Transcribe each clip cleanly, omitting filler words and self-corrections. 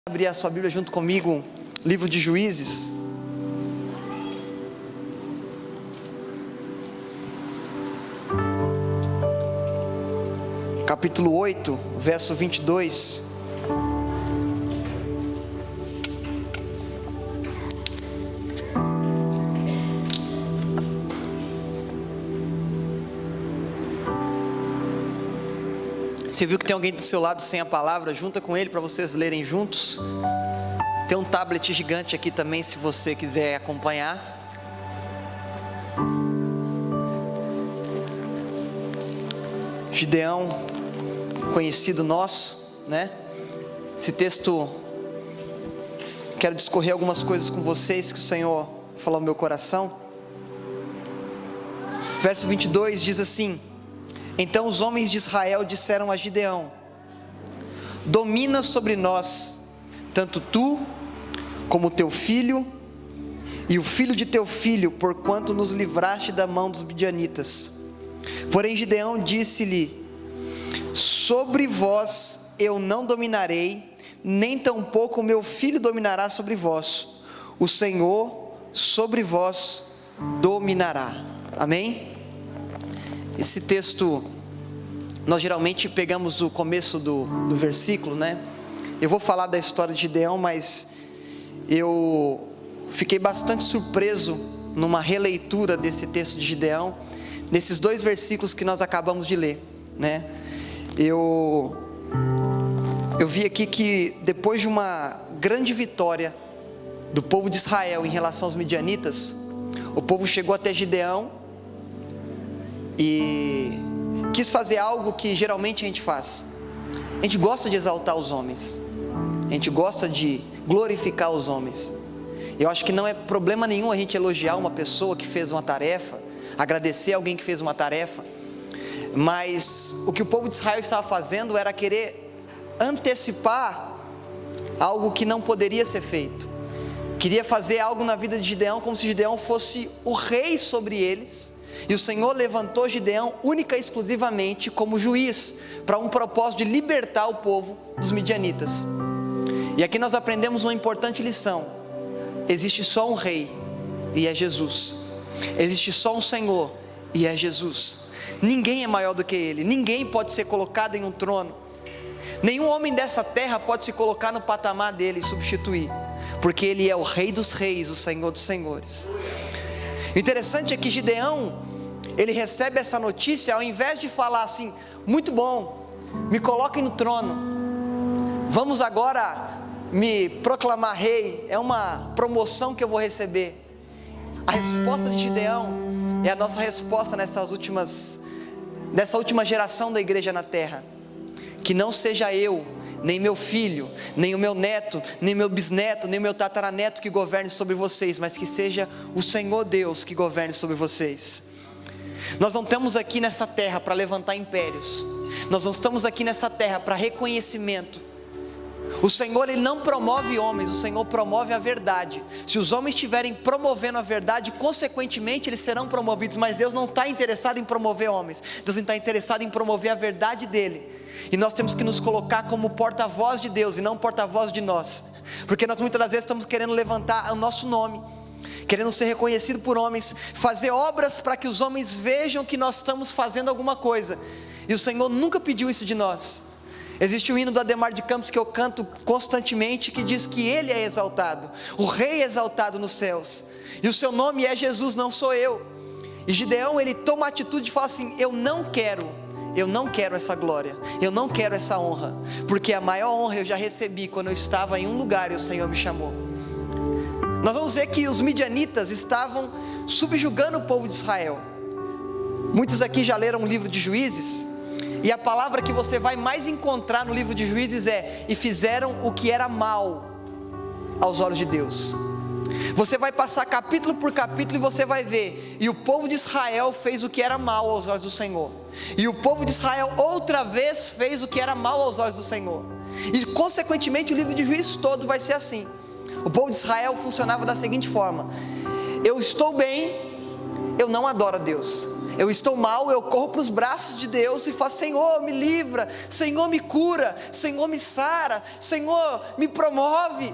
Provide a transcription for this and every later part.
Abrir a sua Bíblia junto comigo, livro de Juízes. Capítulo 8, verso 22. Você viu que tem alguém do seu lado sem a palavra? Junta com ele para vocês lerem juntos. Tem um tablet gigante aqui também, se você quiser acompanhar. Gideão, conhecido nosso, né? Esse texto, quero discorrer algumas coisas com vocês que o Senhor falou no meu coração. Verso 22 diz assim: então os homens de Israel disseram a Gideão: domina sobre nós, tanto tu, como teu filho, e o filho de teu filho, porquanto nos livraste da mão dos midianitas. Porém Gideão disse-lhe: sobre vós eu não dominarei, nem tampouco meu filho dominará sobre vós, o Senhor sobre vós dominará. Amém? Esse texto, nós geralmente pegamos o começo do versículo, né? Eu vou falar da história de Gideão, mas eu fiquei bastante surpreso numa releitura desse texto de Gideão, nesses dois versículos que nós acabamos de ler, né? Eu vi aqui que depois de uma grande vitória do povo de Israel em relação aos midianitas, o povo chegou até Gideão e quis fazer algo que geralmente a gente faz. A gente gosta de exaltar os homens, a gente gosta de glorificar os homens. Eu acho que não é problema nenhum a gente elogiar uma pessoa que fez uma tarefa, agradecer alguém que fez uma tarefa, mas o que o povo de Israel estava fazendo era querer antecipar algo que não poderia ser feito. Queria fazer algo na vida de Gideão como se Gideão fosse o rei sobre eles, e o Senhor levantou Gideão única e exclusivamente como juiz, para um propósito de libertar o povo dos midianitas. E aqui nós aprendemos uma importante lição: existe só um rei, e é Jesus. Existe só um Senhor, e é Jesus. Ninguém é maior do que Ele, ninguém pode ser colocado em um trono, nenhum homem dessa terra pode se colocar no patamar dele e substituir, porque Ele é o Rei dos reis, o Senhor dos senhores. O interessante é que Gideão, ele recebe essa notícia, ao invés de falar assim: muito bom, me coloquem no trono, vamos agora me proclamar rei, é uma promoção que eu vou receber. A resposta de Gideão é a nossa resposta nessa última geração da igreja na terra: que não seja eu, nem meu filho, nem o meu neto, nem meu bisneto, nem meu tataraneto que governe sobre vocês, mas que seja o Senhor Deus que governe sobre vocês. Nós não estamos aqui nessa terra para levantar impérios, nós não estamos aqui nessa terra para reconhecimento. O Senhor, Ele não promove homens, o Senhor promove a verdade. Se os homens estiverem promovendo a verdade, consequentemente eles serão promovidos, mas Deus não está interessado em promover homens, Deus está interessado em promover a verdade dEle, e nós temos que nos colocar como porta-voz de Deus e não porta-voz de nós, porque nós muitas das vezes estamos querendo levantar o nosso nome, querendo ser reconhecido por homens, fazer obras para que os homens vejam que nós estamos fazendo alguma coisa, e o Senhor nunca pediu isso de nós. Existe o hino do Ademar de Campos que eu canto constantemente, que diz que Ele é exaltado, o Rei é exaltado nos céus, e o seu nome é Jesus, não sou eu. E Gideão, ele toma a atitude de falar assim: eu não quero essa glória, eu não quero essa honra, porque a maior honra eu já recebi quando eu estava em um lugar e o Senhor me chamou. Nós vamos ver que os midianitas estavam subjugando o povo de Israel. Muitos aqui já leram o livro de Juízes, e a palavra que você vai mais encontrar no livro de Juízes é: e fizeram o que era mal aos olhos de Deus. Você vai passar capítulo por capítulo e você vai ver: e o povo de Israel fez o que era mal aos olhos do Senhor, e o povo de Israel outra vez fez o que era mal aos olhos do Senhor, e consequentemente o livro de Juízes todo vai ser assim. O povo de Israel funcionava da seguinte forma: eu estou bem, eu não adoro a Deus. Eu estou mal, eu corro para os braços de Deus e falo: Senhor, me livra, Senhor, me cura, Senhor, me sara, Senhor, me promove.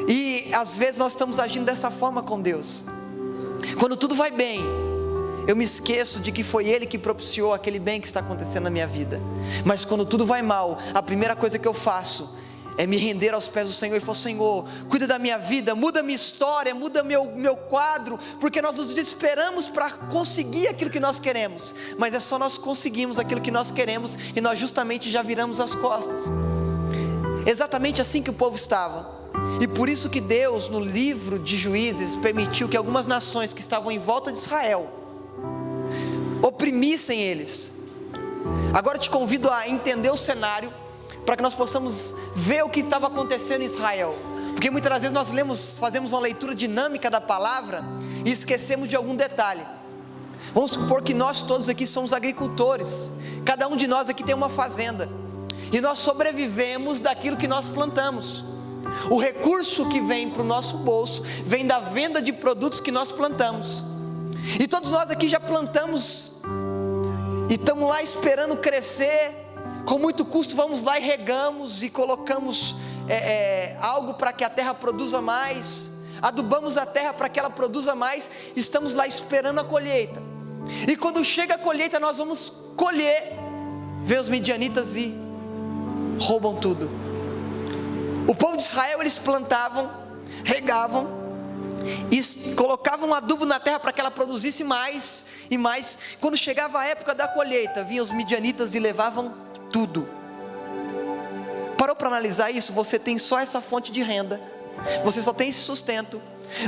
E às vezes nós estamos agindo dessa forma com Deus. Quando tudo vai bem, eu me esqueço de que foi Ele que propiciou aquele bem que está acontecendo na minha vida. Mas quando tudo vai mal, a primeira coisa que eu faço é me render aos pés do Senhor e falar: Senhor, cuida da minha vida, muda a minha história, muda meu quadro, porque nós nos desesperamos para conseguir aquilo que nós queremos, mas é só nós conseguimos aquilo que nós queremos e nós justamente já viramos as costas. Exatamente assim que o povo estava. E por isso que Deus, no livro de Juízes, permitiu que algumas nações que estavam em volta de Israel oprimissem eles. Agora eu te convido a entender o cenário, para que nós possamos ver o que estava acontecendo em Israel. Porque muitas das vezes nós fazemos uma leitura dinâmica da palavra e esquecemos de algum detalhe. Vamos supor que nós todos aqui somos agricultores. Cada um de nós aqui tem uma fazenda. E nós sobrevivemos daquilo que nós plantamos. O recurso que vem para o nosso bolso vem da venda de produtos que nós plantamos. E todos nós aqui já plantamos e estamos lá esperando crescer. Com muito custo vamos lá e regamos e colocamos algo para que a terra produza mais, adubamos a terra para que ela produza mais, estamos lá esperando a colheita. E quando chega a colheita, nós vamos colher, vem os midianitas e roubam tudo. O povo de Israel, eles plantavam, regavam e colocavam adubo na terra para que ela produzisse mais e mais. Quando chegava a época da colheita, vinham os midianitas e levavam tudo. Parou para analisar isso? Você tem só essa fonte de renda, você só tem esse sustento,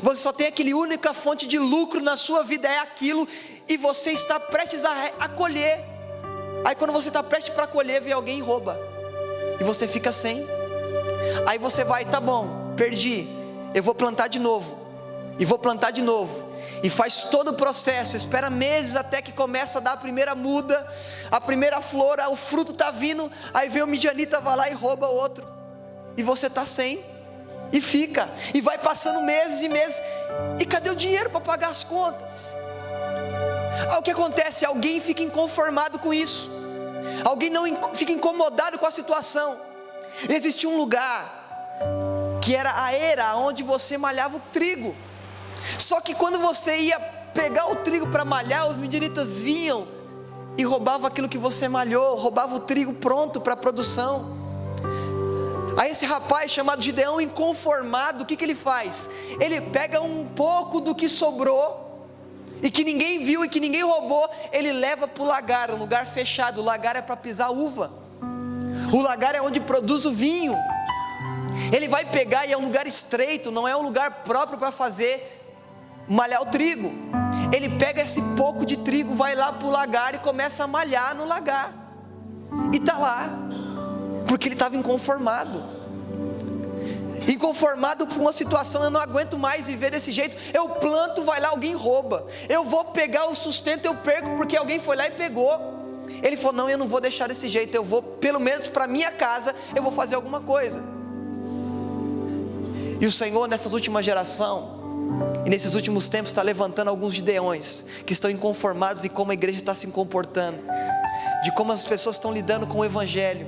você só tem aquele única fonte de lucro na sua vida, é aquilo, e você está prestes a colher. Aí quando você está prestes para colher, vem alguém e rouba, e você fica sem. Aí você vai: tá bom, perdi, eu vou plantar de novo, e vou plantar de novo, e faz todo o processo, espera meses até que começa a dar a primeira muda, a primeira flor, o fruto está vindo, aí vem o midianita, vai lá e rouba outro, e você está sem, e fica, e vai passando meses e meses, e cadê o dinheiro para pagar as contas? O que acontece? Alguém fica inconformado com isso, alguém não fica incomodado com a situação. Existia um lugar que era a era onde você malhava o trigo. Só que quando você ia pegar o trigo para malhar, os midianitas vinham e roubavam aquilo que você malhou, roubavam o trigo pronto para a produção. Aí esse rapaz chamado Gideão, inconformado, o que ele faz? Ele pega um pouco do que sobrou e que ninguém viu e que ninguém roubou, ele leva para o lagar, um lugar fechado. O lagar é para pisar uva, o lagar é onde produz o vinho. Ele vai pegar, e é um lugar estreito, não é um lugar próprio para fazer malhar o trigo. Ele pega esse pouco de trigo, vai lá para o lagar e começa a malhar no lagar, e está lá, porque ele estava inconformado com uma situação. Eu não aguento mais viver desse jeito, eu planto, vai lá, alguém rouba, eu vou pegar o sustento, eu perco porque alguém foi lá e pegou. Ele falou: não, eu não vou deixar desse jeito, eu vou, pelo menos para minha casa, eu vou fazer alguma coisa. E o Senhor, nessas últimas gerações e nesses últimos tempos, está levantando alguns gideões que estão inconformados em como a igreja está se comportando, de como as pessoas estão lidando com o evangelho,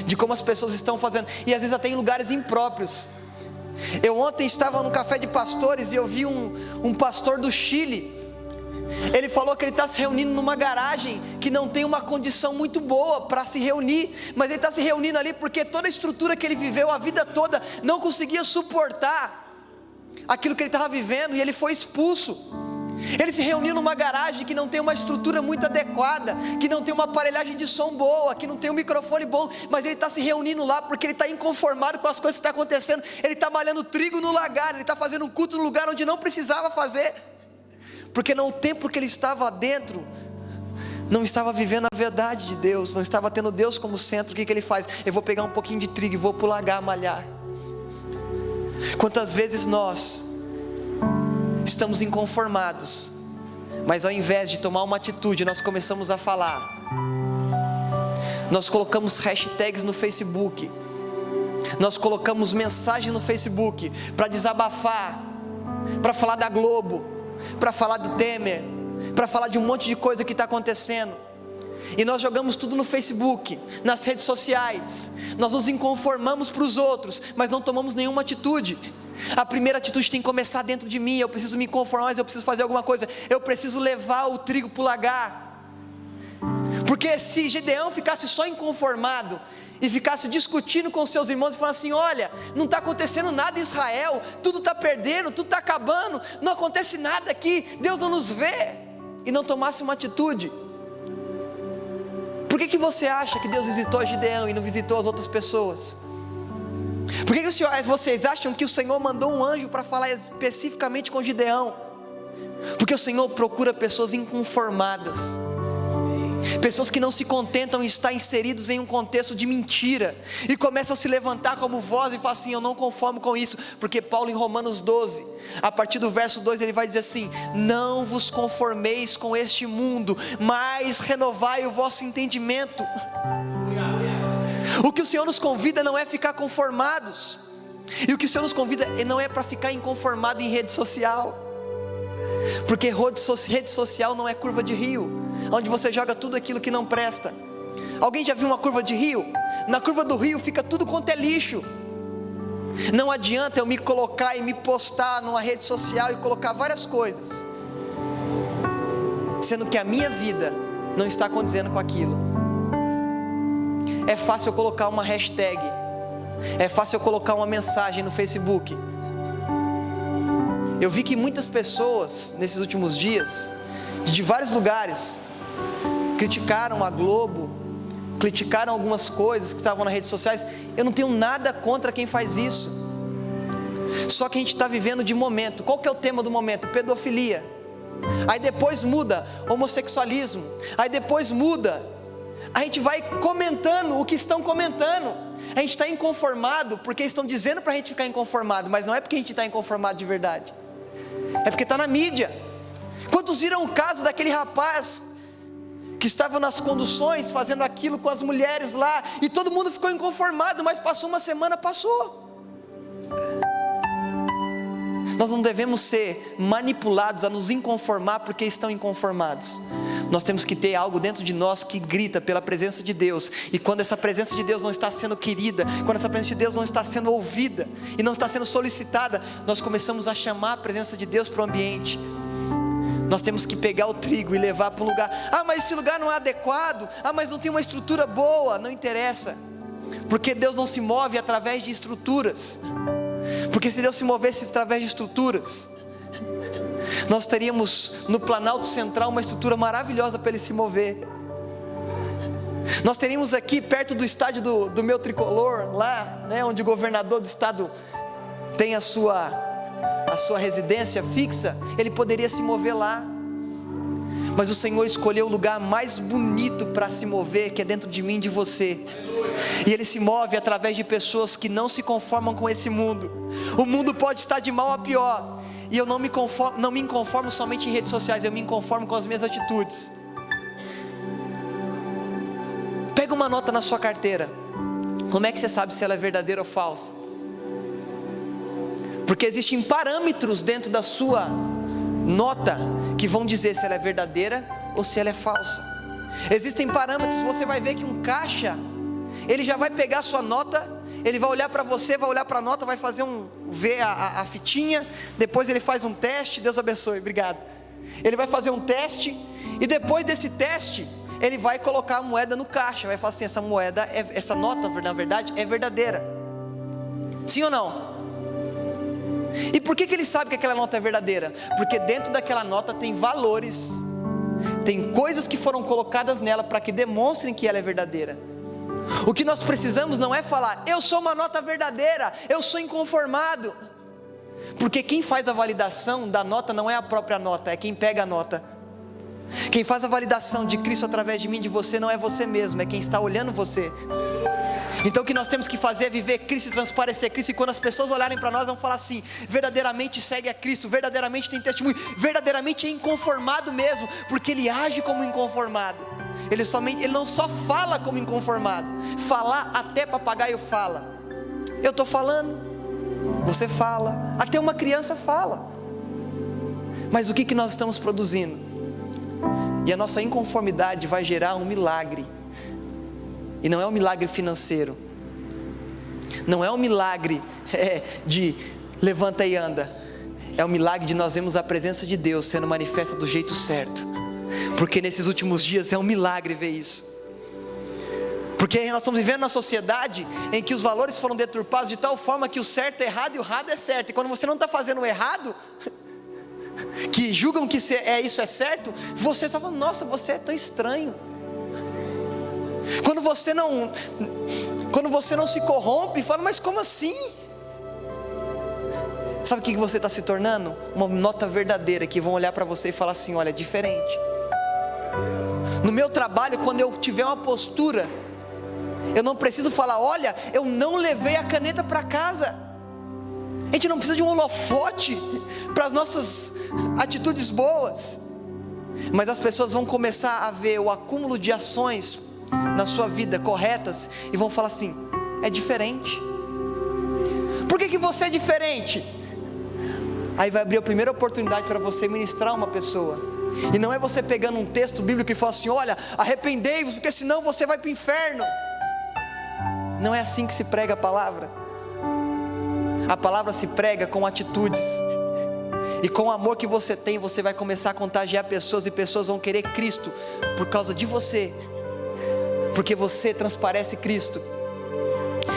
de como as pessoas estão fazendo, e às vezes até em lugares impróprios. Eu ontem estava no café de pastores e eu vi um pastor do Chile. Ele falou que ele está se reunindo numa garagem que não tem uma condição muito boa para se reunir, mas ele está se reunindo ali porque toda a estrutura que ele viveu a vida toda não conseguia suportar aquilo que ele estava vivendo, e ele foi expulso. Ele se reuniu numa garagem que não tem uma estrutura muito adequada, que não tem uma aparelhagem de som boa, que não tem um microfone bom, mas ele está se reunindo lá porque ele está inconformado com as coisas que estão acontecendo. Ele está malhando trigo no lagar, ele está fazendo um culto no lugar onde não precisava fazer, porque no tempo que ele estava dentro, não estava vivendo a verdade de Deus, não estava tendo Deus como centro. O que ele faz? Eu vou pegar um pouquinho de trigo e vou para o lagar malhar. Quantas vezes nós estamos inconformados, mas ao invés de tomar uma atitude, nós começamos a falar. Nós colocamos hashtags no Facebook, nós colocamos mensagens no Facebook para desabafar, para falar da Globo, para falar do Temer, para falar de um monte de coisa que está acontecendo. E nós jogamos tudo no Facebook, nas redes sociais. Nós nos inconformamos para os outros, mas não tomamos nenhuma atitude. A primeira atitude tem que começar dentro de mim. Eu preciso me conformar, mas eu preciso fazer alguma coisa. Eu preciso levar o trigo para o lagar. Porque se Gideão ficasse só inconformado e ficasse discutindo com seus irmãos e falando assim: olha, não está acontecendo nada em Israel, tudo está perdendo, tudo está acabando, não acontece nada aqui, Deus não nos vê, e não tomasse uma atitude. Por que você acha que Deus visitou Gideão e não visitou as outras pessoas? Por que vocês acham que o Senhor mandou um anjo para falar especificamente com Gideão? Porque o Senhor procura pessoas inconformadas, pessoas que não se contentam em estar inseridos em um contexto de mentira, e começam a se levantar como voz e falar assim: eu não conformo com isso. Porque Paulo, em Romanos 12, a partir do verso 2, ele vai dizer assim: não vos conformeis com este mundo, mas renovai o vosso entendimento. O que o Senhor nos convida não é ficar conformados, e o que o Senhor nos convida não é para ficar inconformado em rede social, porque rede social não é curva de rio, onde você joga tudo aquilo que não presta. Alguém já viu uma curva de rio? Na curva do rio fica tudo quanto é lixo. Não adianta eu me colocar e me postar numa rede social e colocar várias coisas, sendo que a minha vida não está condizendo com aquilo. É fácil eu colocar uma hashtag, é fácil eu colocar uma mensagem no Facebook. Eu vi que muitas pessoas nesses últimos dias, de vários lugares, criticaram a Globo, criticaram algumas coisas que estavam nas redes sociais. Eu não tenho nada contra quem faz isso, só que a gente está vivendo de momento. Qual que é o tema do momento? Pedofilia. Aí depois muda homossexualismo, aí depois muda, a gente vai comentando o que estão comentando. A gente está inconformado porque estão dizendo para a gente ficar inconformado, mas não é porque a gente está inconformado de verdade, é porque está na mídia. Quantos viram o caso daquele rapaz que estava nas conduções fazendo aquilo com as mulheres lá, e todo mundo ficou inconformado, mas passou uma semana, passou. Nós não devemos ser manipulados a nos inconformar porque estão inconformados. Nós temos que ter algo dentro de nós que grita pela presença de Deus, e quando essa presença de Deus não está sendo querida, quando essa presença de Deus não está sendo ouvida, e não está sendo solicitada, nós começamos a chamar a presença de Deus para o ambiente. Nós temos que pegar o trigo e levar para um lugar. Ah, mas esse lugar não é adequado, ah, mas não tem uma estrutura boa. Não interessa, porque Deus não se move através de estruturas. Porque se Deus se movesse através de estruturas, nós teríamos no Planalto Central uma estrutura maravilhosa para Ele se mover. Nós teríamos aqui perto do estádio do meu tricolor, lá, né, onde o governador do estado tem a sua residência fixa, ele poderia se mover lá. Mas o Senhor escolheu o lugar mais bonito para se mover, que é dentro de mim e de você. E Ele se move através de pessoas que não se conformam com esse mundo. O mundo pode estar de mal a pior, e eu não me conformo somente em redes sociais, eu me conformo com as minhas atitudes. Pega uma nota na sua carteira. Como é que você sabe se ela é verdadeira ou falsa? Porque existem parâmetros dentro da sua nota que vão dizer se ela é verdadeira ou se ela é falsa. Existem parâmetros. Você vai ver que um caixa, ele já vai pegar a sua nota, ele vai olhar para você, vai olhar para a nota, vai fazer ver a fitinha, depois ele faz um teste. Deus abençoe, obrigado. Ele vai fazer um teste, e depois desse teste, ele vai colocar a moeda no caixa, vai falar assim: essa nota na verdade é verdadeira, sim ou não? E por que ele sabe que aquela nota é verdadeira? Porque dentro daquela nota tem valores, tem coisas que foram colocadas nela para que demonstrem que ela é verdadeira. O que nós precisamos não é falar: eu sou uma nota verdadeira, eu sou inconformado. Porque quem faz a validação da nota não é a própria nota, é quem pega a nota. Quem faz a validação de Cristo através de mim e de você não é você mesmo, é quem está olhando você. Então o que nós temos que fazer é viver Cristo e transparecer Cristo. E quando as pessoas olharem para nós, vão falar assim: verdadeiramente segue a Cristo, verdadeiramente tem testemunho, verdadeiramente é inconformado mesmo, porque ele age como inconformado. Ele não só fala como inconformado. Falar, até papagaio fala. Eu estou falando, você fala, até uma criança fala. Mas o que nós estamos produzindo? E a nossa inconformidade vai gerar um milagre. E não é um milagre financeiro. Não é um milagre de levanta e anda. É um milagre de nós vermos a presença de Deus sendo manifesta do jeito certo. Porque nesses últimos dias é um milagre ver isso. Porque nós estamos vivendo na sociedade em que os valores foram deturpados de tal forma que o certo é errado e o errado é certo. E quando você não está fazendo o errado, que julgam que isso é certo, você está falando, nossa, você é tão estranho. Quando você não se corrompe, fala, mas como assim? Sabe o que você está se tornando? Uma nota verdadeira, que vão olhar para você e falar assim, olha, é diferente. No meu trabalho, quando eu tiver uma postura, eu não preciso falar, olha, eu não levei a caneta para casa. A gente não precisa de um holofote para as nossas atitudes boas. Mas as pessoas vão começar a ver o acúmulo de ações na sua vida corretas e vão falar assim, é diferente. Por que você é diferente? Aí vai abrir a primeira oportunidade para você ministrar uma pessoa. E não é você pegando um texto bíblico e falando assim, olha, arrependei-vos, porque senão você vai para o inferno. Não é assim que se prega a palavra. A palavra se prega com atitudes. E com o amor que você tem, você vai começar a contagiar pessoas, e pessoas vão querer Cristo por causa de você, porque você transparece Cristo.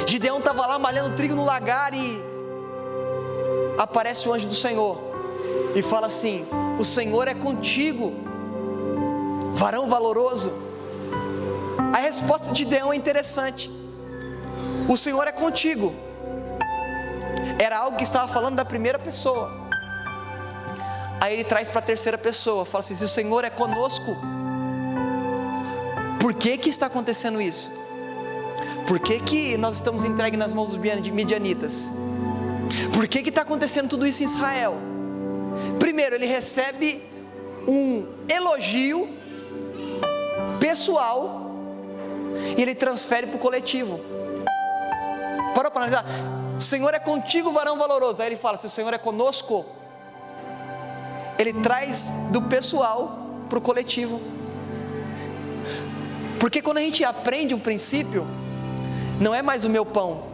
Gideão estava lá malhando trigo no lagar e aparece o anjo do Senhor e fala assim, o Senhor é contigo, varão valoroso. A resposta de Gideão é interessante, o Senhor é contigo. Era algo que estava falando da primeira pessoa. Aí ele traz para a terceira pessoa, fala assim, se o Senhor é conosco, por que está acontecendo isso? Por que nós estamos entregues nas mãos dos midianitas? Por que está acontecendo tudo isso em Israel? Primeiro, ele recebe um elogio pessoal e ele transfere para o coletivo. Parou para analisar? O Senhor é contigo, varão valoroso. Aí ele fala, se o Senhor é conosco, ele traz do pessoal para o coletivo. Porque quando a gente aprende um princípio, não é mais o meu pão,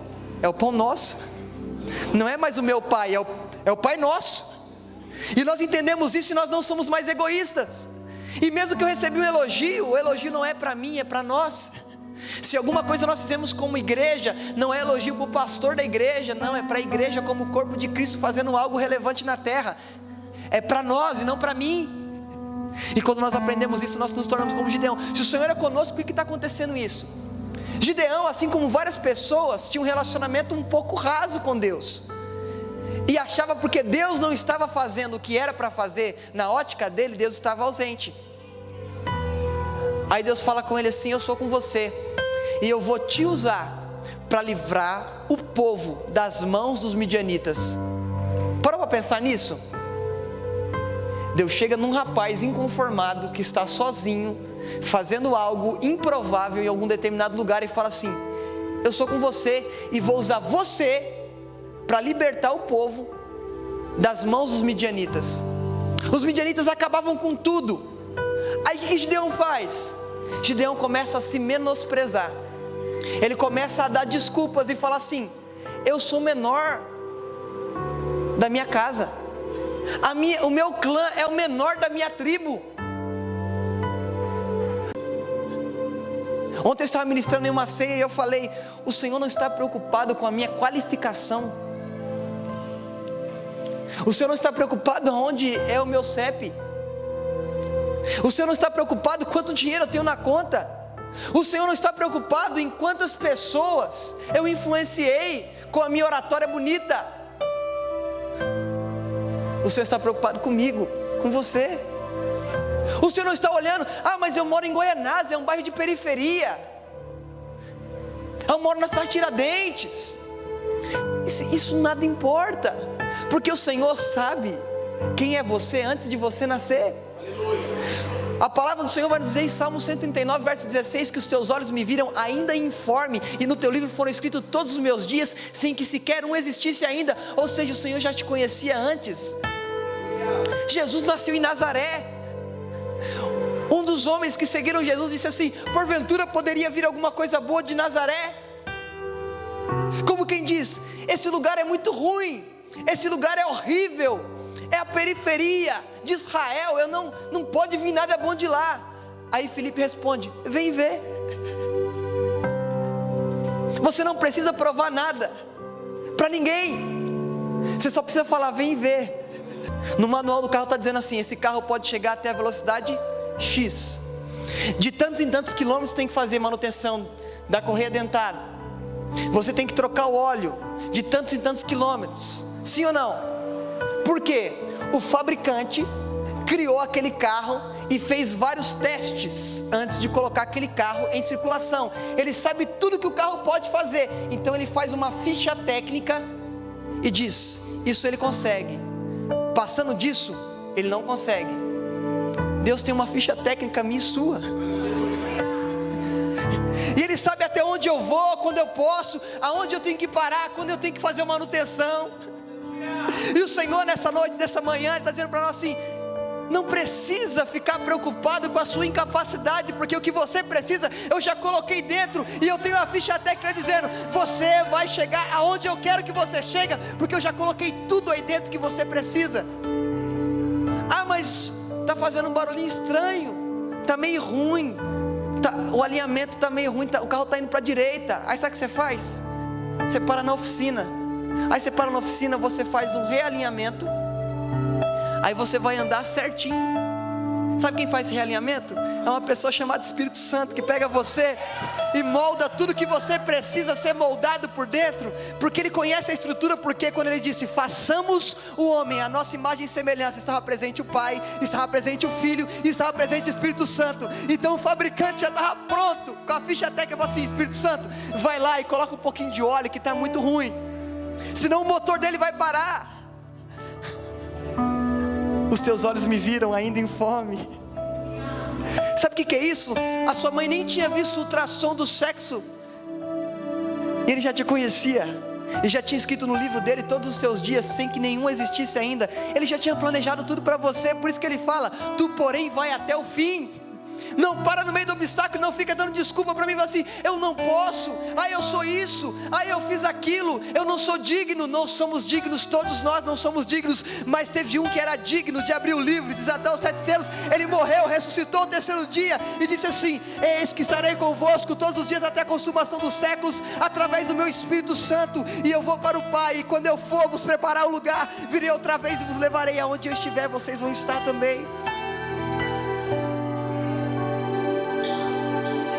é o pão nosso. Não é mais o meu pai, é o pai nosso. E nós entendemos isso e nós não somos mais egoístas. E mesmo que eu recebi um elogio, o elogio não é para mim, é para nós. Se alguma coisa nós fizemos como igreja, não é elogio para o pastor da igreja, não, é para a igreja como corpo de Cristo fazendo algo relevante na terra. É para nós e não para mim. E quando nós aprendemos isso, nós nos tornamos como Gideão. Se o Senhor é conosco, por que está acontecendo isso? Gideão, assim como várias pessoas, tinha um relacionamento um pouco raso com Deus, e achava porque Deus não estava fazendo o que era para fazer, na ótica dele, Deus estava ausente. Aí Deus fala com ele assim, eu sou com você, e eu vou te usar para livrar o povo das mãos dos midianitas. Parou para pensar nisso? Deus chega num rapaz inconformado, que está sozinho, fazendo algo improvável em algum determinado lugar, e fala assim, eu sou com você, e vou usar você para libertar o povo das mãos dos midianitas. Os midianitas acabavam com tudo. Aí o que Gideão faz? Gideão começa a se menosprezar. Ele começa a dar desculpas e fala assim, eu sou menor da minha casa, o meu clã é o menor da minha tribo. Ontem eu estava ministrando em uma ceia e eu falei, o Senhor não está preocupado com a minha qualificação, o Senhor não está preocupado onde é o meu CEP, o Senhor não está preocupado quanto dinheiro eu tenho na conta, o Senhor não está preocupado em quantas pessoas eu influenciei com a minha oratória bonita. O Senhor está preocupado comigo, com você. O Senhor não está olhando, mas eu moro em Goianápolis, é um bairro de periferia, eu moro na cidade de Tiradentes. Isso nada importa, porque o Senhor sabe quem é você antes de você nascer. A palavra do Senhor vai dizer em Salmo 139, verso 16, que os teus olhos me viram ainda informe, e no teu livro foram escritos todos os meus dias, sem que sequer um existisse ainda. Ou seja, o Senhor já te conhecia antes. Jesus nasceu em Nazaré. Um dos homens que seguiram Jesus disse assim: porventura poderia vir alguma coisa boa de Nazaré? Como quem diz: esse lugar é muito ruim, esse lugar é horrível, é a periferia de Israel, não pode vir nada bom de lá. Aí Filipe responde: vem ver. Você não precisa provar nada para ninguém, você só precisa falar: vem ver. No manual do carro está dizendo assim: esse carro pode chegar até a velocidade X, de tantos em tantos quilômetros tem que fazer manutenção da correia dentada, você tem que trocar o óleo de tantos em tantos quilômetros. Sim ou não? Por quê? O fabricante criou aquele carro e fez vários testes antes de colocar aquele carro em circulação. Ele sabe tudo que o carro pode fazer, então ele faz uma ficha técnica e diz: isso ele consegue, passando disso ele não consegue. Deus tem uma ficha técnica minha e sua, e Ele sabe até onde eu vou, quando eu posso, aonde eu tenho que parar, quando eu tenho que fazer manutenção. E o Senhor nessa noite, nessa manhã, Ele está dizendo para nós assim: não precisa ficar preocupado com a sua incapacidade, porque o que você precisa, eu já coloquei dentro, e eu tenho a ficha técnica dizendo: você vai chegar aonde eu quero que você chegue, porque eu já coloquei tudo aí dentro que você precisa. Ah, mas está fazendo um barulhinho estranho, está meio ruim, o alinhamento está meio ruim, o carro está indo para a direita. Aí sabe o que você faz? Você para na oficina. Aí você para na oficina, você faz um realinhamento, aí você vai andar certinho. Sabe quem faz esse realinhamento? É uma pessoa chamada Espírito Santo, que pega você e molda tudo que você precisa ser moldado por dentro, porque Ele conhece a estrutura. Porque quando Ele disse: façamos o homem a nossa imagem e semelhança, estava presente o Pai, estava presente o Filho e estava presente o Espírito Santo. Então o fabricante já estava pronto com a ficha técnica. Falou assim: Espírito Santo, vai lá e coloca um pouquinho de óleo que está muito ruim, senão o motor dele vai parar. Os teus olhos me viram ainda em fome. Sabe o que é isso? A sua mãe nem tinha visto o ultrassom do sexo, Ele já te conhecia, e já tinha escrito no livro dele todos os seus dias, sem que nenhum existisse ainda. Ele já tinha planejado tudo para você. Por isso que Ele fala: tu porém vai até o fim. Não para no meio do obstáculo, não fica dando desculpa para mim, assim: eu não posso, eu sou isso, eu fiz aquilo, eu não sou digno. Não somos dignos, todos nós não somos dignos, mas teve um que era digno de abrir o livro e desatar os 7 selos. Ele morreu, ressuscitou no 3º dia e disse assim: eis que estarei convosco todos os dias até a consumação dos séculos, através do meu Espírito Santo, e eu vou para o Pai, e quando eu for vos preparar o lugar, virei outra vez e vos levarei aonde eu estiver, vocês vão estar também.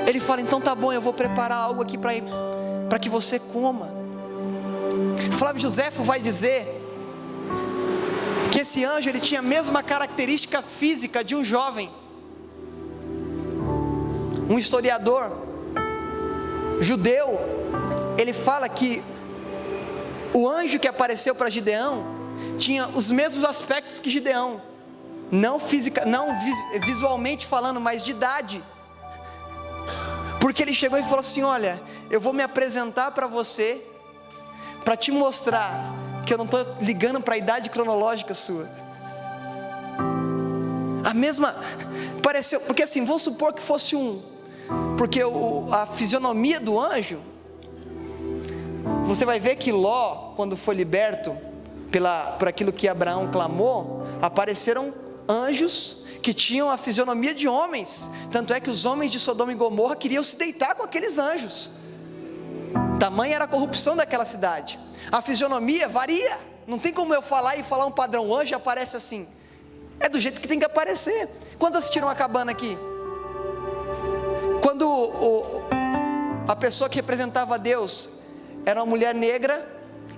Ele fala: então tá bom, eu vou preparar algo aqui para que você coma. Flávio Josefo vai dizer que esse anjo, ele tinha a mesma característica física de um jovem. Um historiador judeu, ele fala que o anjo que apareceu para Gideão tinha os mesmos aspectos que Gideão, não visualmente falando, mas de idade. Porque ele chegou e falou assim: olha, eu vou me apresentar para você, para te mostrar que eu não estou ligando para a idade cronológica sua. A mesma, pareceu, porque assim, vamos supor que fosse porque a fisionomia do anjo, você vai ver que Ló, quando foi liberto por aquilo que Abraão clamou, apareceram anjos que tinham a fisionomia de homens. Tanto é que os homens de Sodoma e Gomorra queriam se deitar com aqueles anjos, tamanha era a corrupção daquela cidade. A fisionomia varia, não tem como eu falar um padrão. O anjo aparece assim, é do jeito que tem que aparecer. Quantos assistiram a cabana aqui? Quando a pessoa que representava Deus era uma mulher negra,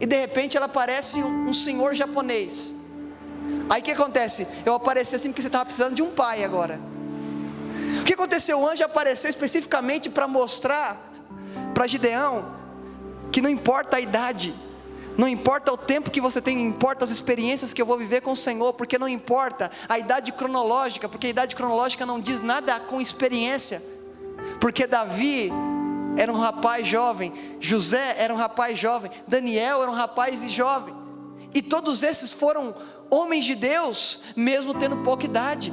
e de repente ela parece um senhor japonês. Aí o que acontece? Eu apareci assim porque você estava precisando de um pai agora. O que aconteceu? O anjo apareceu especificamente para mostrar para Gideão que não importa a idade, não importa o tempo que você tem, importa as experiências que eu vou viver com o Senhor. Porque não importa a idade cronológica, porque a idade cronológica não diz nada com experiência. Porque Davi era um rapaz jovem, José era um rapaz jovem, Daniel era um rapaz jovem, e todos esses foram homens de Deus, mesmo tendo pouca idade.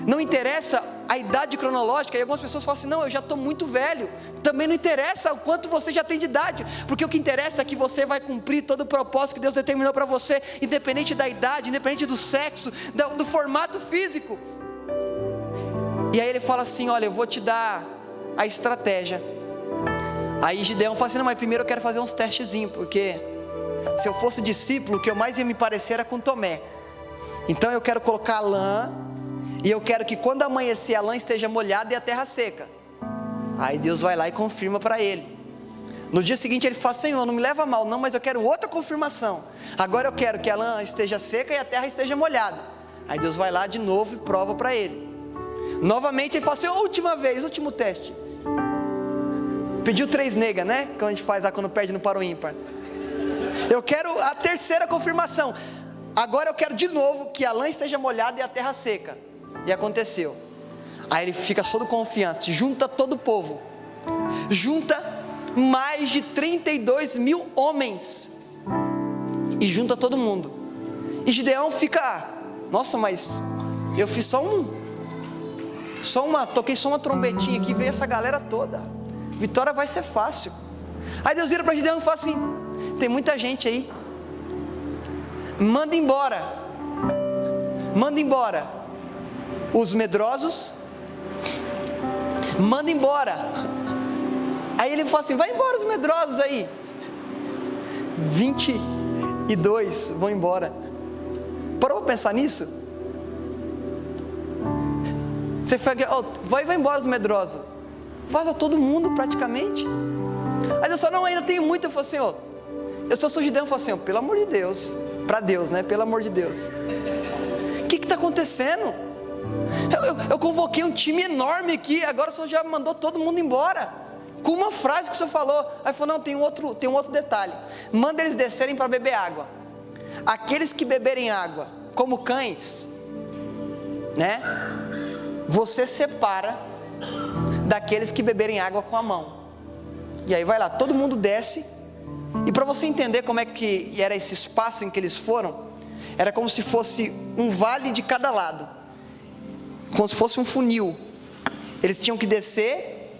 Não interessa a idade cronológica, e algumas pessoas falam assim, não, eu já estou muito velho. Também não interessa o quanto você já tem de idade, porque o que interessa é que você vai cumprir todo o propósito que Deus determinou para você, independente da idade, independente do sexo, do formato físico. E aí ele fala assim, olha, eu vou te dar a estratégia. Aí Gideão fala assim, não, mas primeiro eu quero fazer uns testezinhos, porque se eu fosse discípulo, o que eu mais ia me parecer era com Tomé. Então eu quero colocar lã, e eu quero que quando amanhecer a lã esteja molhada e a terra seca. Aí Deus vai lá e confirma para ele. No dia seguinte ele fala, Senhor, não me leva a mal não, mas eu quero outra confirmação. Agora eu quero que a lã esteja seca e a terra esteja molhada. Aí Deus vai lá de novo e prova para ele. Novamente ele fala assim, última vez, último teste. Pediu 3 negas, né? Que a gente faz lá quando perde no par ou ímpar. Eu quero a terceira confirmação. Agora eu quero de novo que a lã esteja molhada e a terra seca. E aconteceu. Aí ele fica todo confiante, junta todo o povo. Junta mais de 32 mil homens. E junta todo mundo. E Gideão fica, nossa, mas eu fiz toquei só uma trombetinha aqui, veio essa galera toda. Vitória vai ser fácil. Aí Deus vira para Gideão e fala assim, tem muita gente aí. Manda embora os medrosos, manda embora. Aí ele fala assim, vai embora os medrosos aí. 22 vão embora. Parou para pensar nisso? Você fala, vai embora os medrosos. Vaza todo mundo praticamente. Aí Deus fala, não, ainda tenho muito. Eu falo assim, eu sou Gideão. Eu falo assim, pelo amor de Deus, para Deus, né, pelo amor de Deus, o que está acontecendo? Eu convoquei um time enorme aqui, agora o Senhor já mandou todo mundo embora, com uma frase que o Senhor falou. Aí falou, não, tem um outro detalhe, manda eles descerem para beber água. Aqueles que beberem água como cães, né, você separa daqueles que beberem água com a mão. E aí vai lá, todo mundo desce. E para você entender como é que era esse espaço em que eles foram, era como se fosse um vale de cada lado, como se fosse um funil. Eles tinham que descer,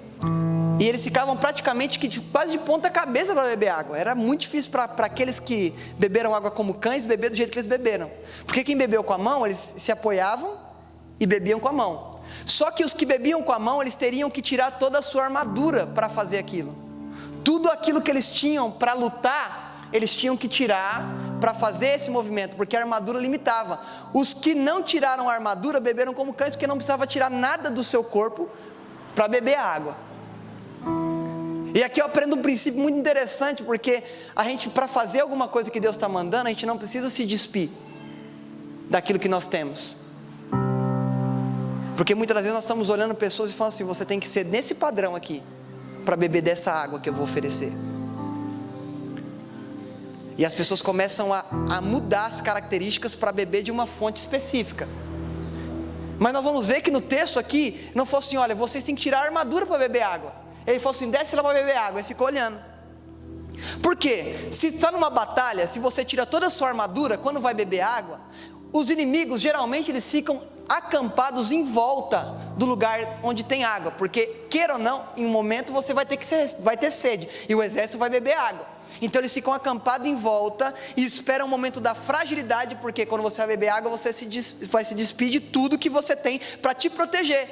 e eles ficavam praticamente quase de ponta cabeça para beber água. Era muito difícil para aqueles que beberam água como cães, beber do jeito que eles beberam, porque quem bebeu com a mão, eles se apoiavam e bebiam com a mão. Só que os que bebiam com a mão, eles teriam que tirar toda a sua armadura para fazer aquilo. Tudo aquilo que eles tinham para lutar, eles tinham que tirar para fazer esse movimento, porque a armadura limitava. Os que não tiraram a armadura beberam como cães, porque não precisava tirar nada do seu corpo para beber a água. E aqui eu aprendo um princípio muito interessante, porque a gente, para fazer alguma coisa que Deus está mandando, a gente não precisa se despir daquilo que nós temos. Porque muitas das vezes nós estamos olhando pessoas e falando assim, você tem que ser nesse padrão aqui, para beber dessa água que eu vou oferecer. E as pessoas começam a mudar as características para beber de uma fonte específica. Mas nós vamos ver que no texto aqui, não foi assim, olha, vocês têm que tirar a armadura para beber água. Ele falou assim, desce lá para beber água, e ficou olhando. Por quê? Se está numa batalha, se você tira toda a sua armadura, quando vai beber água, os inimigos, geralmente, eles ficam acampados em volta do lugar onde tem água, porque, queira ou não, em um momento você vai ter sede, e o exército vai beber água. Então eles ficam acampados em volta, e esperam o momento da fragilidade, porque quando você vai beber água, você vai se despedir de tudo que você tem para te proteger.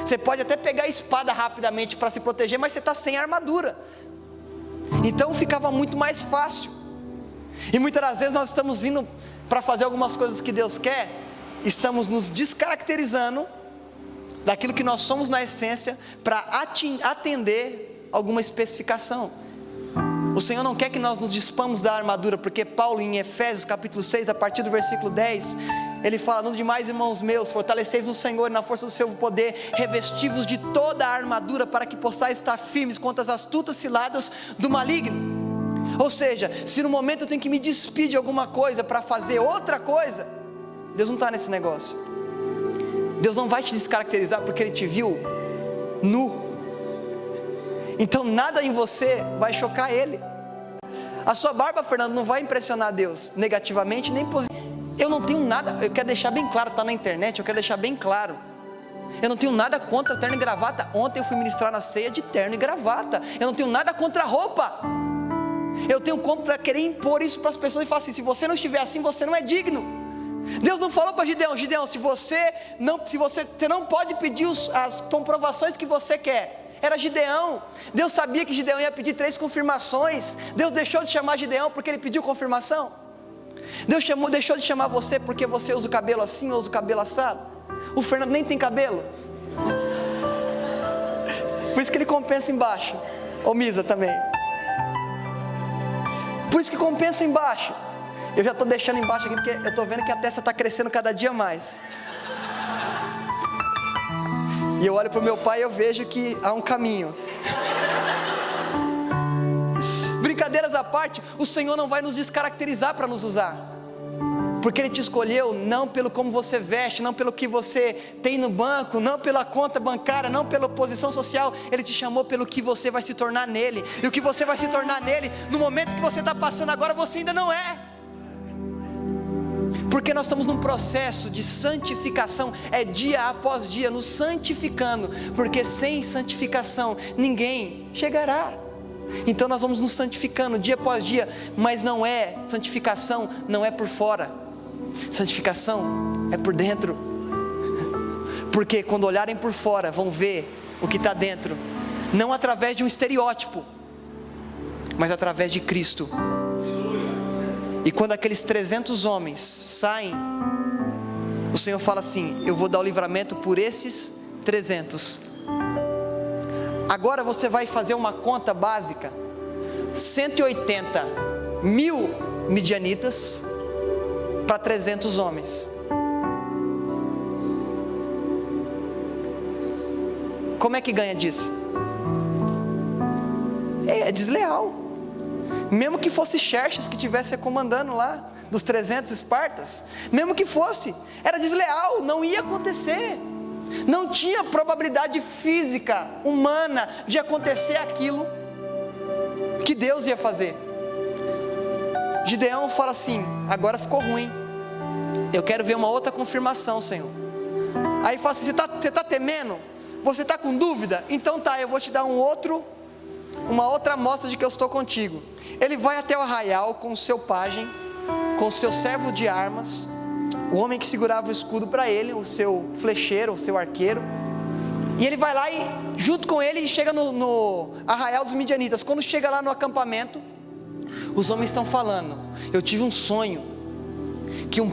Você pode até pegar a espada rapidamente para se proteger, mas você está sem armadura. Então ficava muito mais fácil. E muitas das vezes nós estamos indo para fazer algumas coisas que Deus quer, estamos nos descaracterizando daquilo que nós somos na essência, para atender alguma especificação. O Senhor não quer que nós nos despamos da armadura, porque Paulo em Efésios capítulo 6, a partir do versículo 10, ele fala, no demais, irmãos meus, fortalecei-vos no Senhor e na força do seu poder, revesti-vos de toda a armadura, para que possais estar firmes contra as astutas ciladas do maligno. Ou seja, se no momento eu tenho que me despedir de alguma coisa para fazer outra coisa, Deus não está nesse negócio. Deus não vai te descaracterizar porque Ele te viu nu. Então nada em você vai chocar Ele. A sua barba, Fernando, não vai impressionar Deus negativamente nem positivamente. Eu não tenho nada, eu quero deixar bem claro, está na internet, eu quero deixar bem claro. Eu não tenho nada contra terno e gravata. Ontem eu fui ministrar na ceia de terno e gravata. Eu não tenho nada contra a roupa. Eu tenho como para querer impor isso para as pessoas e falar assim: se você não estiver assim, você não é digno. Deus não falou para Gideão: Gideão, você não pode pedir as comprovações que você quer. Era Gideão. Deus sabia que Gideão ia pedir 3 confirmações. Deus deixou de chamar Gideão porque ele pediu confirmação. Deus deixou de chamar você porque você usa o cabelo assim ou usa o cabelo assado. O Fernando nem tem cabelo. Por isso que ele compensa embaixo. Ou Misa também. Por isso que compensa embaixo. Eu já estou deixando embaixo aqui porque eu estou vendo que a testa está crescendo cada dia mais. E eu olho para o meu pai e eu vejo que há um caminho. Brincadeiras à parte, o Senhor não vai nos descaracterizar para nos usar. Porque Ele te escolheu não pelo como você veste, não pelo que você tem no banco, não pela conta bancária, não pela posição social. Ele te chamou pelo que você vai se tornar nele. E o que você vai se tornar nele, no momento que você está passando agora, você ainda não é. Porque nós estamos num processo de santificação, é dia após dia, nos santificando. Porque sem santificação, ninguém chegará. Então nós vamos nos santificando dia após dia, mas santificação não é por fora. Santificação é por dentro. Porque quando olharem por fora, vão ver o que está dentro, não através de um estereótipo, mas através de Cristo. E quando aqueles 300 homens saem, o Senhor fala assim: eu vou dar o livramento por esses 300. Agora você vai fazer uma conta básica: 180 mil midianitas para 300 homens. Como é que ganha disso? É desleal. Mesmo que fosse Xerxes que estivesse comandando lá, dos 300 espartas, mesmo que fosse, era desleal, não ia acontecer. Não tinha probabilidade física, humana, de acontecer aquilo que Deus ia fazer. Gideão fala assim: agora ficou ruim, eu quero ver uma outra confirmação, Senhor. Aí fala assim: você está temendo? Você está com dúvida? Então tá, eu vou te dar uma outra amostra de que eu estou contigo. Ele vai até o arraial com o seu pajem, com o seu servo de armas, o homem que segurava o escudo para ele, o seu flecheiro, o seu arqueiro. E ele vai lá e junto com ele chega no arraial dos midianitas. Quando chega lá no acampamento, os homens estão falando: eu tive um sonho, que um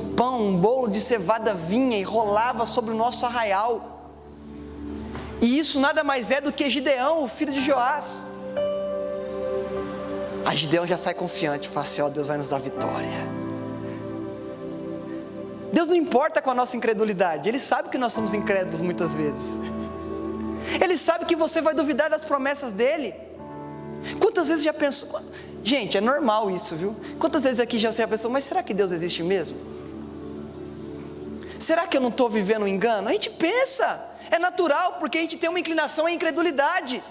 bolo de cevada vinha e rolava sobre o nosso arraial. E isso nada mais é do que Gideão, o filho de Joás. Aí Gideão já sai confiante, fala assim: ó, Deus vai nos dar vitória. Deus não importa com a nossa incredulidade. Ele sabe que nós somos incrédulos muitas vezes. Ele sabe que você vai duvidar das promessas dele. Quantas vezes já pensou? Gente, é normal isso, viu? Quantas vezes aqui já você pensou: mas será que Deus existe mesmo? Será que eu não estou vivendo um engano? A gente pensa, é natural, porque a gente tem uma inclinação à incredulidade.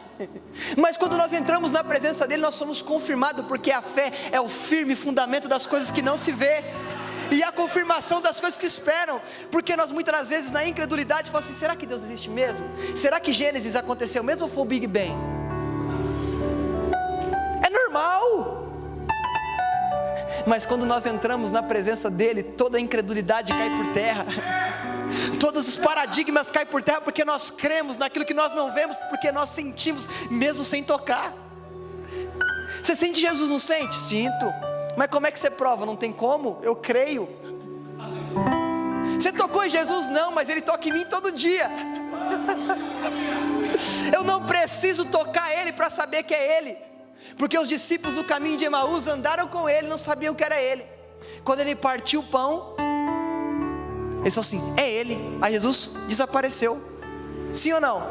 Mas quando nós entramos na presença dele, nós somos confirmados, porque a fé é o firme fundamento das coisas que não se vê, e a confirmação das coisas que esperam. Porque nós muitas das vezes na incredulidade falamos assim: será que Deus existe mesmo? Será que Gênesis aconteceu mesmo ou foi o Big Bang? É normal. Mas quando nós entramos na presença dele, toda a incredulidade cai por terra. Todos os paradigmas caem por terra, porque nós cremos naquilo que nós não vemos, porque nós sentimos mesmo sem tocar. Você sente Jesus, não sente? Sinto. Mas como é que você prova? Não tem como, eu creio. Você tocou em Jesus? Não, mas Ele toca em mim todo dia. Eu não preciso tocar Ele para saber que é Ele, porque os discípulos do caminho de Emaús andaram com Ele, não sabiam que era Ele. Quando Ele partiu o pão, eles falaram assim: é Ele. Aí Jesus desapareceu. Sim ou não?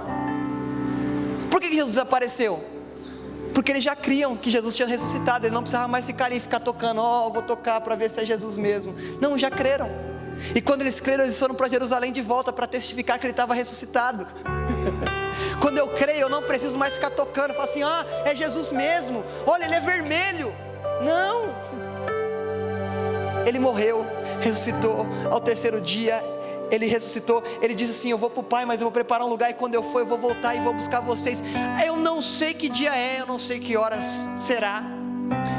Por que Jesus desapareceu? Porque eles já criam que Jesus tinha ressuscitado. Ele não precisava mais ficar ali, ficar tocando: ó, vou tocar para ver se é Jesus mesmo. Não, já creram. E quando eles creram, eles foram para Jerusalém de volta para testificar que Ele estava ressuscitado. Quando eu creio, eu não preciso mais ficar tocando, falar assim: ah, é Jesus mesmo, olha, Ele é vermelho. Não, Ele morreu, ressuscitou ao terceiro dia. ele ressuscitou, ele disse assim: eu vou para o Pai, mas eu vou preparar um lugar, e quando eu for, eu vou voltar e vou buscar vocês. Eu não sei que dia é, eu não sei que horas será,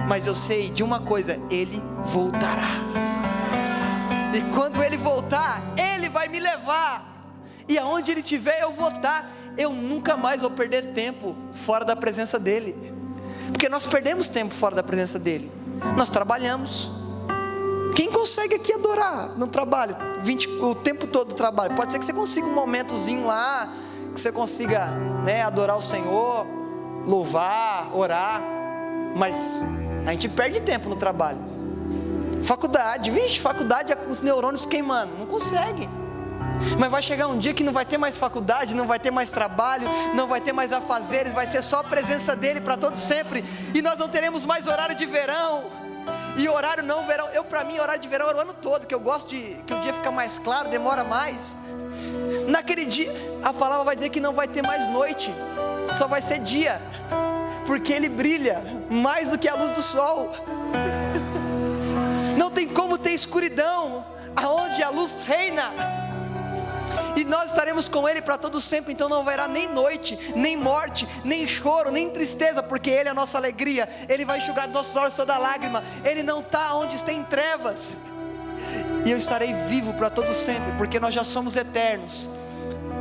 mas eu sei de uma coisa: ele voltará, e quando ele voltar, ele vai me levar, e aonde ele estiver eu vou estar. Eu nunca mais vou perder tempo fora da presença dele, porque nós perdemos tempo fora da presença dele. Nós trabalhamos. Quem consegue aqui adorar no trabalho, o tempo todo do trabalho? Pode ser que você consiga um momentozinho lá, que você consiga, adorar o Senhor, louvar, orar, mas a gente perde tempo no trabalho. Faculdade, faculdade, os neurônios queimando, não consegue. Mas vai chegar um dia que não vai ter mais faculdade, não vai ter mais trabalho, não vai ter mais afazeres, vai ser só a presença dele para todo sempre, e nós não teremos mais horário de verão. E horário não, verão, para mim horário de verão era o ano todo, que eu gosto de que o dia fica mais claro, demora mais. Naquele dia, a palavra vai dizer que não vai ter mais noite, só vai ser dia, porque ele brilha mais do que a luz do sol. Não tem como ter escuridão aonde a luz reina, e nós estaremos com ele para todo sempre. Então não haverá nem noite, nem morte, nem choro, nem tristeza, porque ele é a nossa alegria. Ele vai enxugar dos nossos olhos toda lágrima. Ele não está onde tem trevas, e eu estarei vivo para todo sempre, porque nós já somos eternos.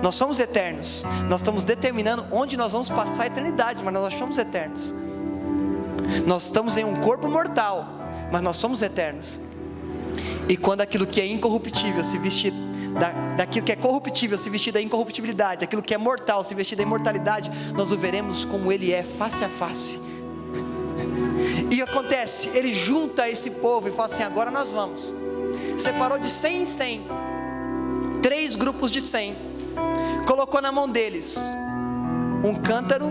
Nós somos eternos. Nós estamos determinando onde nós vamos passar a eternidade, mas nós somos eternos. Nós estamos em um corpo mortal, mas nós somos eternos. E quando aquilo que é incorruptível se vestir daquilo que é corruptível, se vestir da incorruptibilidade, aquilo que é mortal, se vestir da imortalidade, nós o veremos como ele é, face a face. E acontece, ele junta esse povo e fala assim: agora nós vamos. Separou de 100 em 100, 3 grupos de 100, colocou na mão deles um cântaro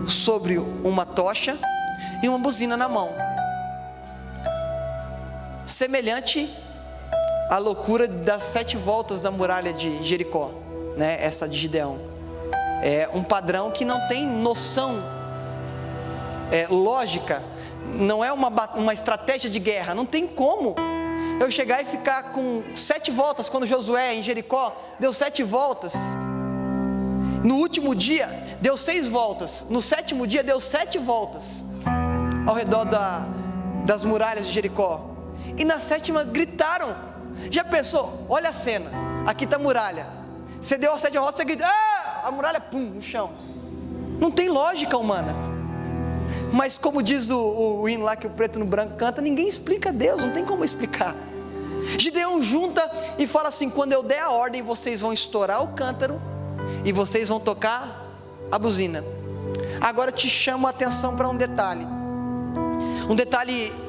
sobre uma tocha e uma buzina na mão, semelhante a loucura das 7 voltas da muralha de Jericó, essa de Gideão. É um padrão que não tem noção lógica, não é uma estratégia de guerra. Não tem como eu chegar e ficar com 7 voltas, quando Josué em Jericó deu 7 voltas, no último dia deu 6 voltas, no 7º dia deu 7 voltas ao redor das muralhas de Jericó, e na 7ª gritaram. Já pensou? Olha a cena, aqui está a muralha, você deu a 7 voltas, você grita, a muralha, pum, no chão. Não tem lógica humana, mas como diz o hino lá que o preto no branco canta, ninguém explica Deus, não tem como explicar. Gideão junta e fala assim: quando eu der a ordem, vocês vão estourar o cântaro e vocês vão tocar a buzina. Agora eu te chamo a atenção para um detalhe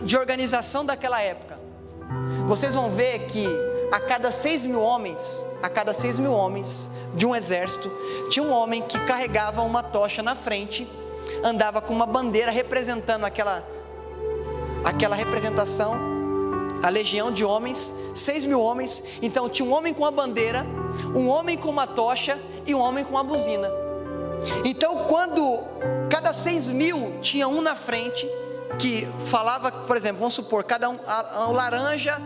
de organização daquela época. Vocês vão ver que a cada 6 mil homens de um exército, tinha um homem que carregava uma tocha na frente, andava com uma bandeira representando aquela representação, a legião de homens, 6 mil homens. Então tinha um homem com a bandeira, um homem com uma tocha e um homem com uma buzina. Então quando cada 6 mil tinha um na frente, que falava, por exemplo, vamos supor, cada um, o laranja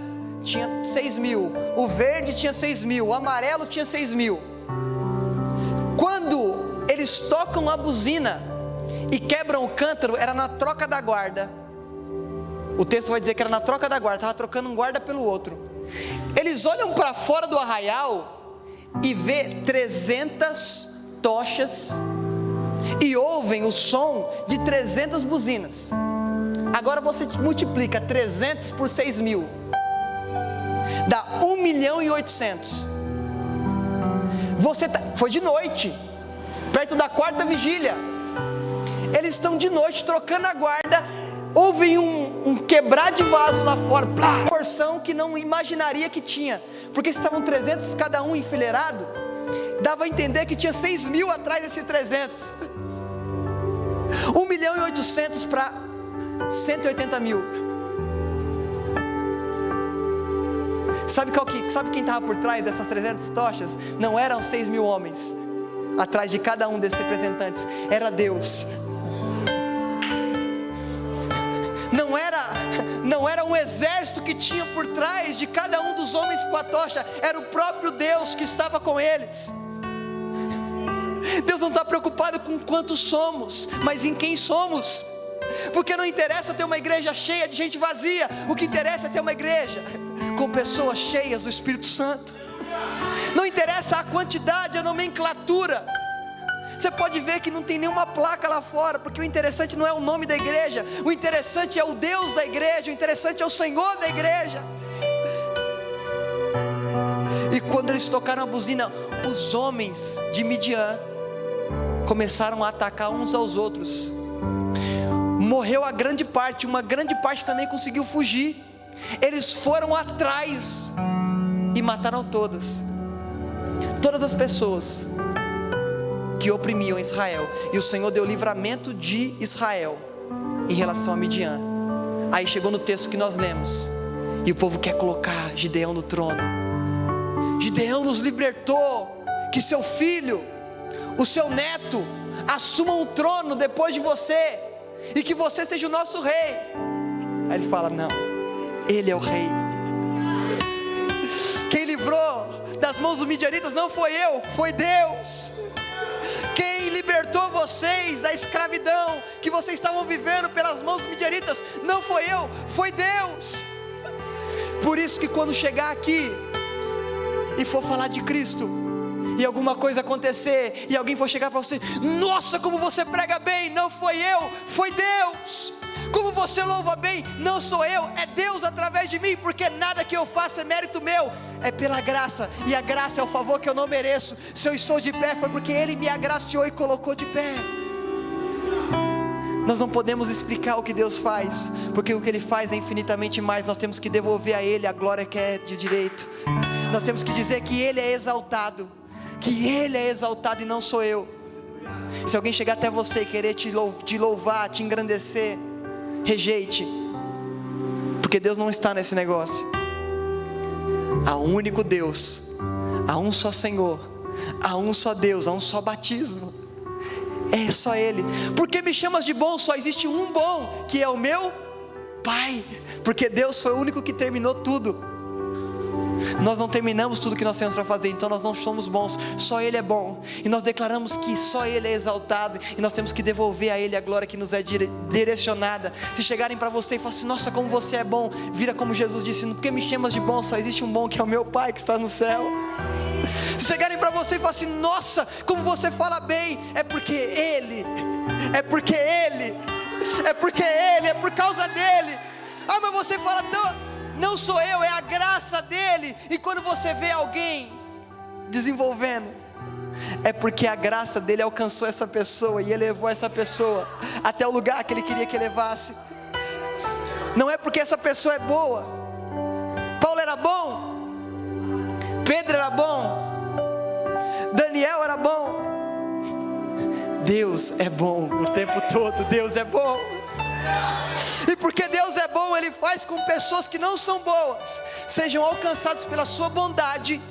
tinha 6 mil, o verde tinha 6 mil, o amarelo tinha 6 mil. Quando eles tocam a buzina e quebram o cântaro, era na troca da guarda. O texto vai dizer que era na troca da guarda, estava trocando um guarda pelo outro. Eles olham para fora do arraial e vê 300 tochas e ouvem o som de 300 buzinas. Agora você multiplica 300 por 6 mil, dá 1.800.000. Foi de noite, perto da 4ª vigília. Eles estão de noite trocando a guarda, ouvem um quebrar de vaso lá fora, uma porção que não imaginaria que tinha, porque estavam 300 cada um enfileirado, dava a entender que tinha 6 mil atrás desses 300. 1.800.000 para 180.000. Sabe quem estava por trás dessas 300 tochas? Não eram 6 mil homens atrás de cada um desses representantes, não era um exército que tinha por trás de cada um dos homens com a tocha, era o próprio Deus que estava com eles. Deus não está preocupado com quantos somos, mas em quem somos. Porque não interessa ter uma igreja cheia de gente vazia, o que interessa é ter uma igreja com pessoas cheias do Espírito Santo. Não interessa a quantidade, a nomenclatura. Você pode ver que não tem nenhuma placa lá fora, porque o interessante não é o nome da igreja, o interessante é o Deus da igreja, o interessante é o Senhor da igreja. E quando eles tocaram a buzina, os homens de Midian começaram a atacar uns aos outros. Morreu a grande parte, uma grande parte também conseguiu fugir. Eles foram atrás e mataram todas as pessoas que oprimiam Israel, e o Senhor deu livramento de Israel em relação a Midian. Aí chegou no texto que nós lemos, e o povo quer colocar Gideão no trono. Gideão nos libertou, que seu filho, o seu neto, assumam o trono depois de você, e que você seja o nosso rei. Aí ele fala: não, ele é o rei. Quem livrou das mãos dos midianitas não foi eu, foi Deus. Quem libertou vocês da escravidão que vocês estavam vivendo pelas mãos dos midianitas não foi eu, foi Deus. Por isso que quando chegar aqui e for falar de Cristo, e alguma coisa acontecer, e alguém for chegar para você: nossa, como você prega bem, não foi eu, foi Deus. Como você louva bem, não sou eu, é Deus através de mim, porque nada que eu faço é mérito meu, é pela graça, e a graça é o favor que eu não mereço. Se eu estou de pé, foi porque Ele me agraciou e colocou de pé. Nós não podemos explicar o que Deus faz, porque o que Ele faz é infinitamente mais. Nós temos que devolver a Ele a glória que é de direito. Nós temos que dizer que Ele é exaltado, que Ele é exaltado e não sou eu. Se alguém chegar até você e querer te louvar, te engrandecer, rejeite, porque Deus não está nesse negócio. Há um único Deus, há um só Senhor, há um só Deus, há um só batismo, é só Ele. Porque me chamas de bom? Só existe um bom, que é o meu Pai, porque Deus foi o único que terminou tudo. Nós não terminamos tudo que nós temos para fazer, então nós não somos bons, só Ele é bom, e nós declaramos que só Ele é exaltado, e nós temos que devolver a Ele a glória que nos é direcionada. Se chegarem para você e falarem assim: nossa, como você é bom, vira como Jesus disse: porque me chamas de bom? Só existe um bom, que é o meu Pai que está no céu. Se chegarem para você e falarem assim: nossa, como você fala bem, é porque Ele, é porque Ele, é porque Ele, é por causa dEle. Ah, mas você fala tão... Não sou eu, é a graça dEle. E quando você vê alguém desenvolvendo, é porque a graça dEle alcançou essa pessoa e elevou essa pessoa até o lugar que Ele queria que levasse. Não é porque essa pessoa é boa. Paulo era bom, Pedro era bom, Daniel era bom. Deus é bom o tempo todo. Deus é bom. E porque Deus é bom, Ele faz com pessoas que não são boas sejam alcançadas pela sua bondade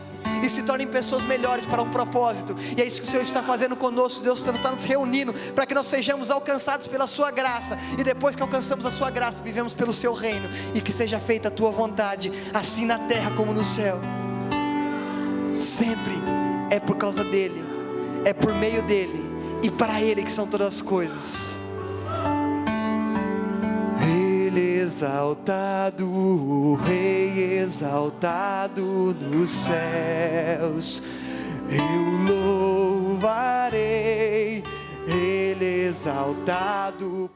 e se tornem pessoas melhores para um propósito. E é isso que o Senhor está fazendo conosco. Deus está nos reunindo para que nós sejamos alcançados pela sua graça, e depois que alcançamos a sua graça, vivemos pelo seu reino, e que seja feita a tua vontade, assim na terra como no céu. Sempre é por causa dEle, é por meio dEle e para Ele que são todas as coisas. Exaltado, o Rei exaltado nos céus, eu louvarei, Ele exaltado.